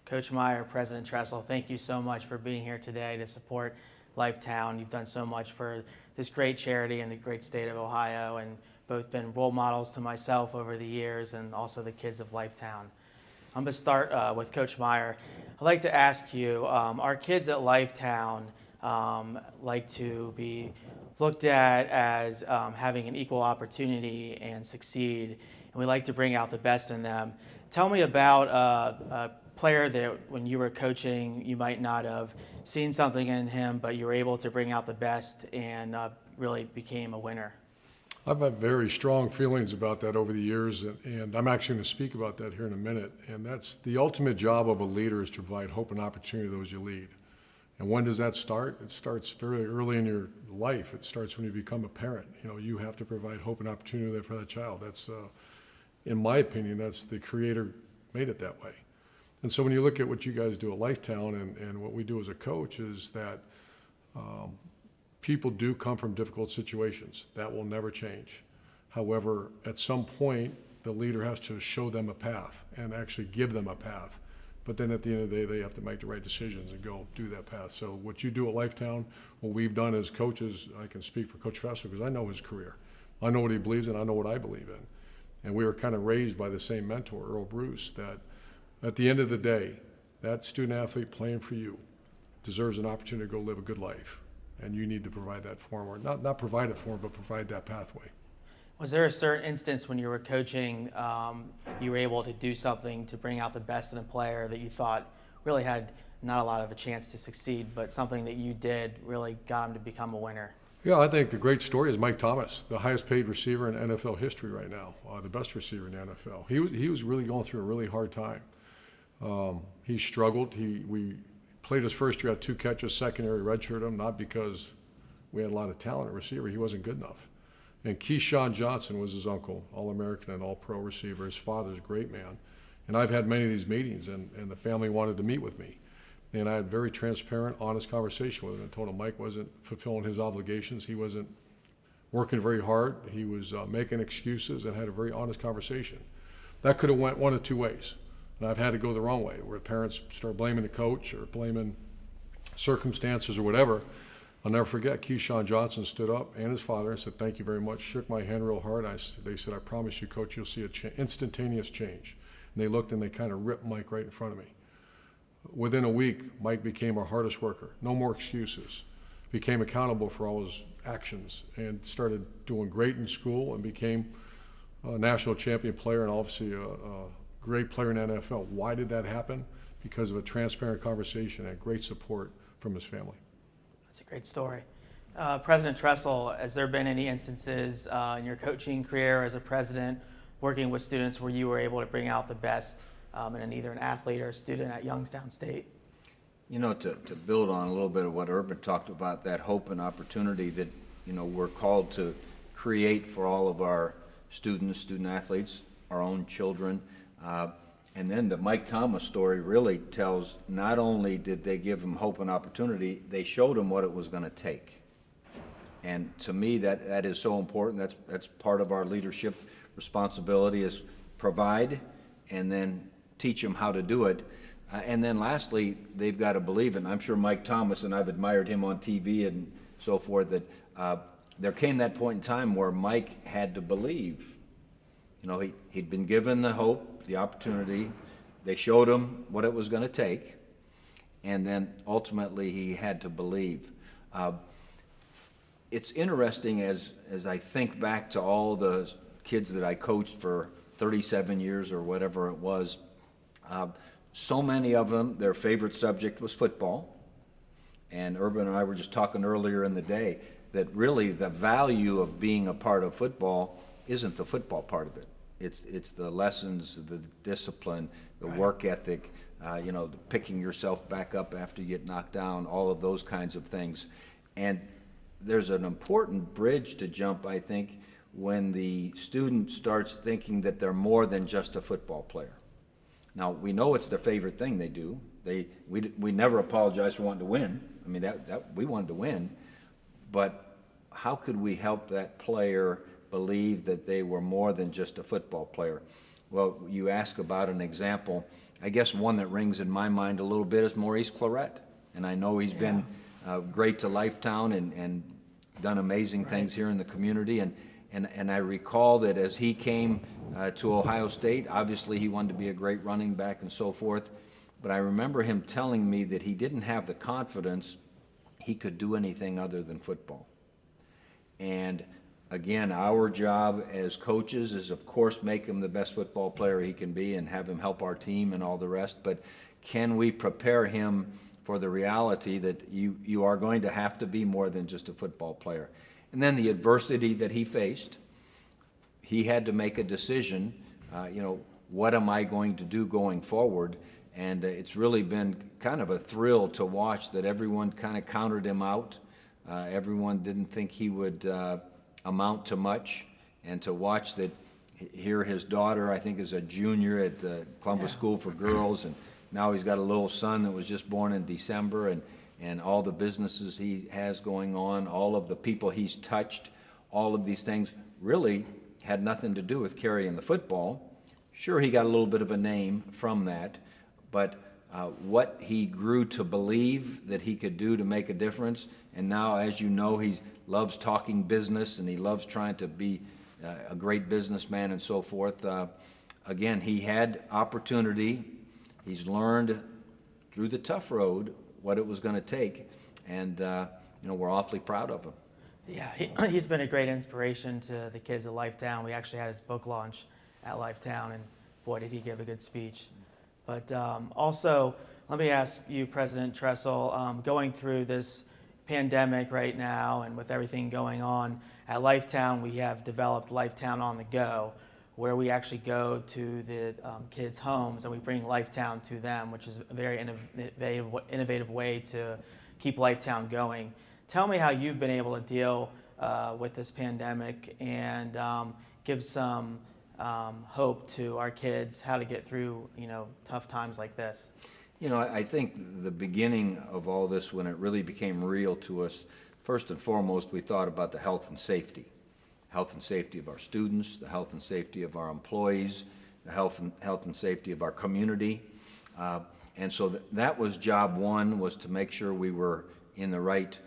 Coach Meyer, President Tressel, thank you so much for being here today to support Lifetown. You've done so much for this great charity in the great state of Ohio, and both been role models to myself over the years and also the kids of Lifetown. I'm going to start with Coach Meyer. I'd like to ask you, our kids at Lifetown like to be looked at as having an equal opportunity and succeed, and we like to bring out the best in them. Tell me about a player that when you were coaching, you might not have seen something in him, but you were able to bring out the best and really became a winner. I've had very strong feelings about that over the years, and I'm actually going to speak about that here in a minute. And that's the ultimate job of a leader, is to provide hope and opportunity to those you lead. And when does that start? It starts very early in your life. It starts when you become a parent. You know, you have to provide hope and opportunity for that child. That's, in my opinion, that's the Creator made it that way. And so when you look at what you guys do at Lifetown and what we do as a coach, is that people do come from difficult situations. That will never change. However, at some point, the leader has to show them a path and actually give them a path. But then at the end of the day, they have to make the right decisions and go do that path. So what you do at Lifetown, what we've done as coaches, I can speak for Coach Tressel because I know his career. I know what he believes in, I know what I believe in. And we were kind of raised by the same mentor, Earl Bruce, that at the end of the day, that student athlete playing for you deserves an opportunity to go live a good life. And you need to provide that for him, or not provide it for him, but provide that pathway. Was there a certain instance when you were coaching, you were able to do something to bring out the best in a player that you thought really had not a lot of a chance to succeed, but something that you did really got him to become a winner? Yeah, I think the great story is Mike Thomas, the highest paid receiver in NFL history right now, the best receiver in the NFL. He was really going through a really hard time. He struggled. We played his first year, had 2 catches, secondary redshirted him, not because we had a lot of talent at receiver. He wasn't good enough. And Keyshawn Johnson was his uncle, All-American and All-Pro receiver. His father's a great man. And I've had many of these meetings, and the family wanted to meet with me. And I had very transparent, honest conversation with him and told him Mike wasn't fulfilling his obligations. He wasn't working very hard. He was making excuses, and had a very honest conversation. That could have went one of 2 ways. And I've had to go the wrong way, where parents start blaming the coach or blaming circumstances or whatever. I'll never forget, Keyshawn Johnson stood up, and his father, and said, "Thank you very much," shook my hand real hard. They said, "I promise you, Coach, you'll see an instantaneous change." And they looked, and they kind of ripped Mike right in front of me. Within a week, Mike became our hardest worker. No more excuses. Became accountable for all his actions, and started doing great in school, and became a national champion player, and obviously a great player in the NFL. Why did that happen? Because of a transparent conversation and great support from his family. That's a great story. President Tressel, has there been any instances in your coaching career as a president, working with students, where you were able to bring out the best in either an athlete or a student at Youngstown State? You know, to build on a little bit of what Urban talked about, that hope and opportunity that, you know, we're called to create for all of our students, student athletes, our own children. And then the Mike Thomas story really tells, not only did they give him hope and opportunity, they showed him what it was going to take. And to me, that is so important. That's part of our leadership responsibility, is provide and then teach them how to do it. And then lastly, they've got to believe it. And I'm sure Mike Thomas, and I've admired him on TV and so forth, that there came that point in time where Mike had to believe. You know, he'd been given the hope, the opportunity. They showed him what it was going to take, and then ultimately he had to believe. It's interesting as I think back to all the kids that I coached for 37 years or whatever it was, so many of them, their favorite subject was football. And Urban and I were just talking earlier in the day that really the value of being a part of football isn't the football part of it. It's the lessons, the discipline, the work ethic, you know, the picking yourself back up after you get knocked down, all of those kinds of things. And there's an important bridge to jump, I think, when the student starts thinking that they're more than just a football player. Now, we know it's their favorite thing they do. We never apologize for wanting to win. I mean, we wanted to win. But how could we help that player believe that they were more than just a football player? Well, you ask about an example. I guess one that rings in my mind a little bit is Maurice Claret. And I know he's been great to Lifetown and done amazing things here in the community. And I recall that as he came to Ohio State, obviously he wanted to be a great running back and so forth. But I remember him telling me that he didn't have the confidence he could do anything other than football. And again, our job as coaches is, of course, make him the best football player he can be and have him help our team and all the rest. But can we prepare him for the reality that you are going to have to be more than just a football player? And then the adversity that he faced, he had to make a decision, what am I going to do going forward? And it's really been kind of a thrill to watch that everyone kind of counted him out. Everyone didn't think he would amount to much. And to watch that here his daughter, I think, is a junior at the Columbus School for Girls, and now he's got a little son that was just born in December, and all the businesses he has going on, all of the people he's touched, all of these things really had nothing to do with carrying the football. Sure, he got a little bit of a name from that, but what he grew to believe that he could do to make a difference, and now, as you know, he loves talking business and he loves trying to be a great businessman and so forth. Again, he had opportunity. He's learned through the tough road what it was going to take, and we're awfully proud of him. Yeah, he's been a great inspiration to the kids at Lifetown. We actually had his book launch at Lifetown, and boy, did he give a good speech. But also, let me ask you, President Tressel, going through this pandemic right now and with everything going on, at Lifetown we have developed Lifetown on the Go, where we actually go to the kids' homes and we bring Lifetown to them, which is a very innovative way to keep Lifetown going. Tell me how you've been able to deal with this pandemic and give some hope to our kids how to get through tough times like this. I think the beginning of all this, when it really became real to us, first and foremost, we thought about the health and safety of our students, the health and safety of our employees, the health and safety of our community. And so that was job one, was to make sure we were in the right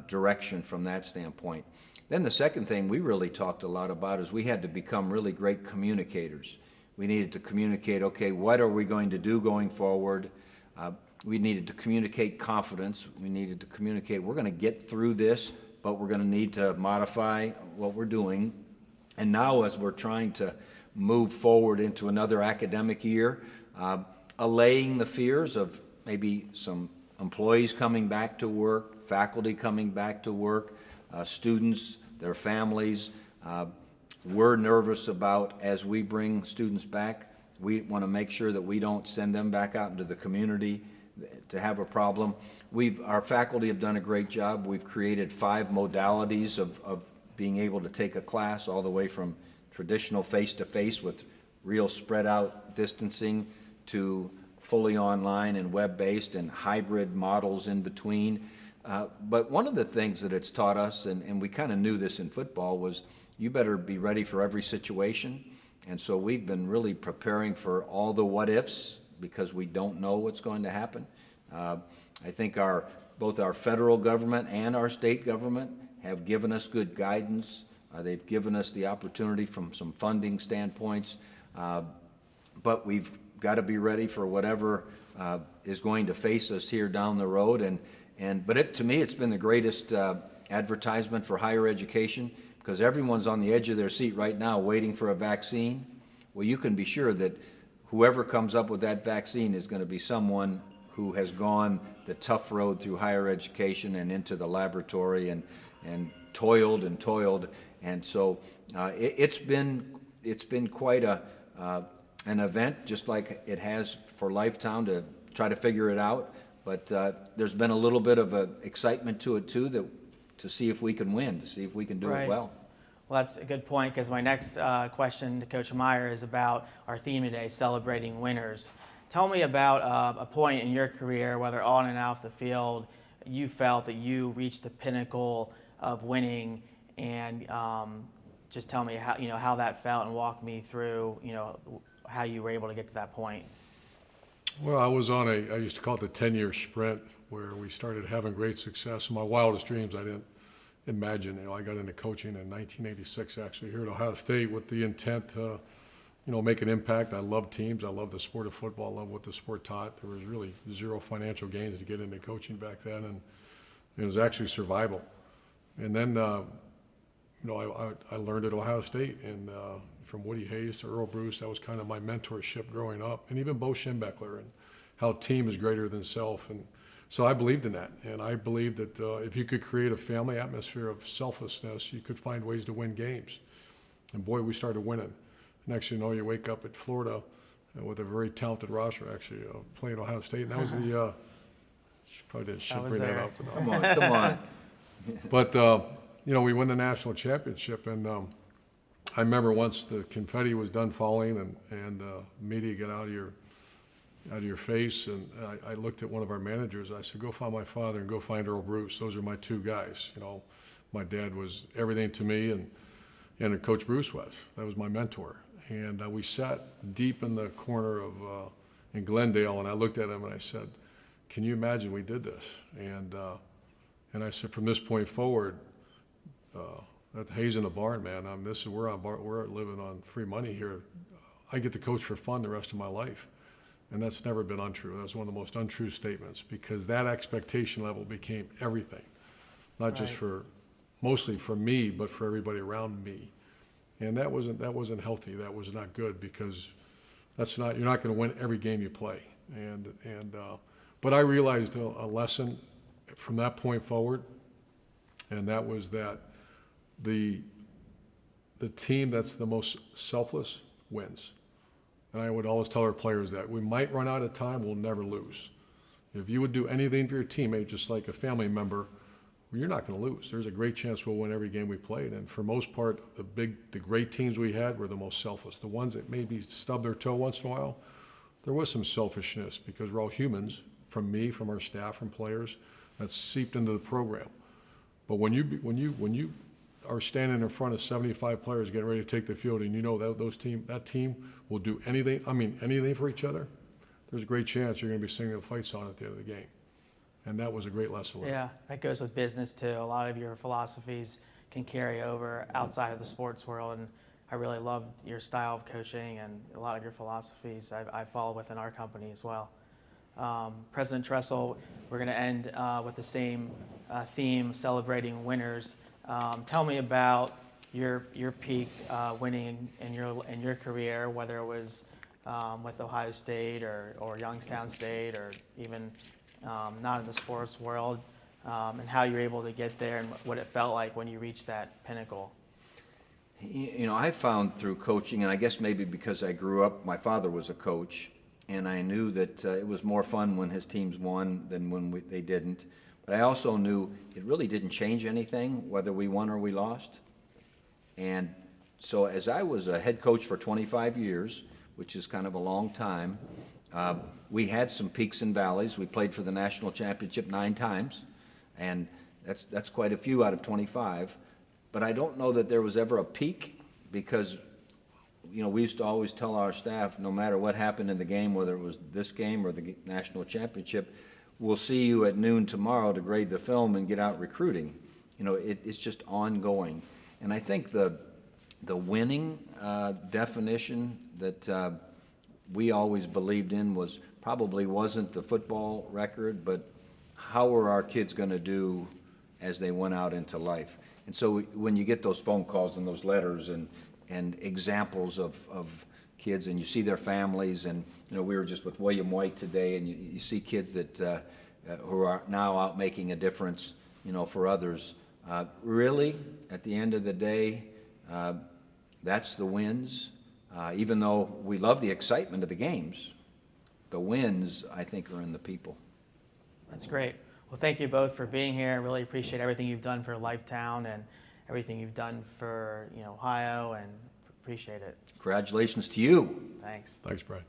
direction from that standpoint. Then the second thing we really talked a lot about is we had to become really great communicators. We needed to communicate, okay, what are we going to do going forward? We needed to communicate confidence. We needed to communicate, we're going to get through this, but we're going to need to modify what we're doing. And now, as we're trying to move forward into another academic year, allaying the fears of maybe some employees coming back to work, faculty coming back to work, students, their families. We're nervous about, as we bring students back, we want to make sure that we don't send them back out into the community to have a problem. Our faculty have done a great job. We've created 5 modalities of being able to take a class, all the way from traditional face-to-face with real spread out distancing to fully online and web-based and hybrid models in between. But one of the things that it's taught us, and we kind of knew this in football, was you better be ready for every situation. And so we've been really preparing for all the what-ifs, because we don't know what's going to happen. I think both our federal government and our state government have given us good guidance. They've given us the opportunity from some funding standpoints. But we've got to be ready for whatever is going to face us here down the road. But to me, it's been the greatest advertisement for higher education, because everyone's on the edge of their seat right now waiting for a vaccine. Well, you can be sure that whoever comes up with that vaccine is going to be someone who has gone the tough road through higher education and into the laboratory and toiled. And so it's been quite an event, just like it has for Lifetown, to try to figure it out. But there's been a little bit of excitement to it too, to see if we can win, to see if we can do it well. Well, that's a good point, because my next question to Coach Meyer is about our theme today, celebrating winners. Tell me about a point in your career, whether on and off the field, you felt that you reached the pinnacle of winning, and just tell me how that felt, and walk me through how you were able to get to that point. Well, I was on I used to call it the 10-year sprint, where we started having great success. In my wildest dreams, I didn't imagine. I got into coaching in 1986, actually, here at Ohio State with the intent to, make an impact. I love teams. I love the sport of football. I love what the sport taught. There was really zero financial gains to get into coaching back then, and it was actually survival. And then, I learned at Ohio State, and from Woody Hayes to Earl Bruce, that was kind of my mentorship growing up, and even Bo Schembechler, and how team is greater than self. And so I believed in that, and I believed that if you could create a family atmosphere of selflessness, you could find ways to win games. And boy, we started winning. Next thing you know, you wake up at Florida with a very talented roster, actually, playing Ohio State, and that was the should bring that up. Come on. But, we win the national championship, and I remember once the confetti was done falling and media get out of your face, and I looked at one of our managers. I said, go find my father and go find Earl Bruce. Those are my two guys. My dad was everything to me, and Coach Bruce was. That was my mentor. And we sat deep in the corner of in Glendale, and I looked at him and I said, can you imagine we did this? And I said, from this point forward, at Hayes in the Barn, man, we're living on free money here. I get to coach for fun the rest of my life. And that's never been untrue. That was one of the most untrue statements, because that expectation level became everything, not just mostly for me, but for everybody around me. And that wasn't healthy. That was not good, because you're not going to win every game you play. But I realized a lesson from that point forward, and that was that the team that's the most selfless wins. And I would always tell our players that we might run out of time, we'll never lose. If you would do anything for your teammate, just like a family member, well, you're not going to lose. There's a great chance we'll win every game we played. And for most part, the great teams we had were the most selfless. The ones that maybe stubbed their toe once in a while, there was some selfishness, because we're all humans, from me, from our staff, from players, that's seeped into the program. But when you are standing in front of 75 players getting ready to take the field, and that team will do anything for each other, there's a great chance you're going to be singing the fight song at the end of the game. And that was a great lesson learned. Yeah, that goes with business too. A lot of your philosophies can carry over outside of the sports world, and I really love your style of coaching and a lot of your philosophies I follow within our company as well. President Tressel, we're going to end with the same theme, celebrating winners. Tell me about your peak winning in your career, whether it was with Ohio State or Youngstown State, or even not in the sports world, and how you're able to get there and what it felt like when you reached that pinnacle. I found through coaching, and I guess maybe because I grew up, my father was a coach, and I knew that it was more fun when his teams won than when they didn't. But I also knew it really didn't change anything, whether we won or we lost. And so as I was a head coach for 25 years, which is kind of a long time, we had some peaks and valleys. We played for the national championship 9 times, and that's quite a few out of 25. But I don't know that there was ever a peak, because we used to always tell our staff, no matter what happened in the game, whether it was this game or the national championship, we'll see you at noon tomorrow to grade the film and get out recruiting. It's just ongoing. And I think the winning definition that we always believed in probably wasn't the football record, but how were our kids going to do as they went out into life. And so when you get those phone calls and those letters and examples of kids, and you see their families, and we were just with William White today, and you see kids that who are now out making a difference, for others. Really, at the end of the day, that's the wins. Even though we love the excitement of the games, the wins, I think, are in the people. That's great. Well, thank you both for being here. I really appreciate everything you've done for Lifetown and everything you've done for Ohio, and appreciate it. Congratulations to you. Thanks. Thanks, Brad.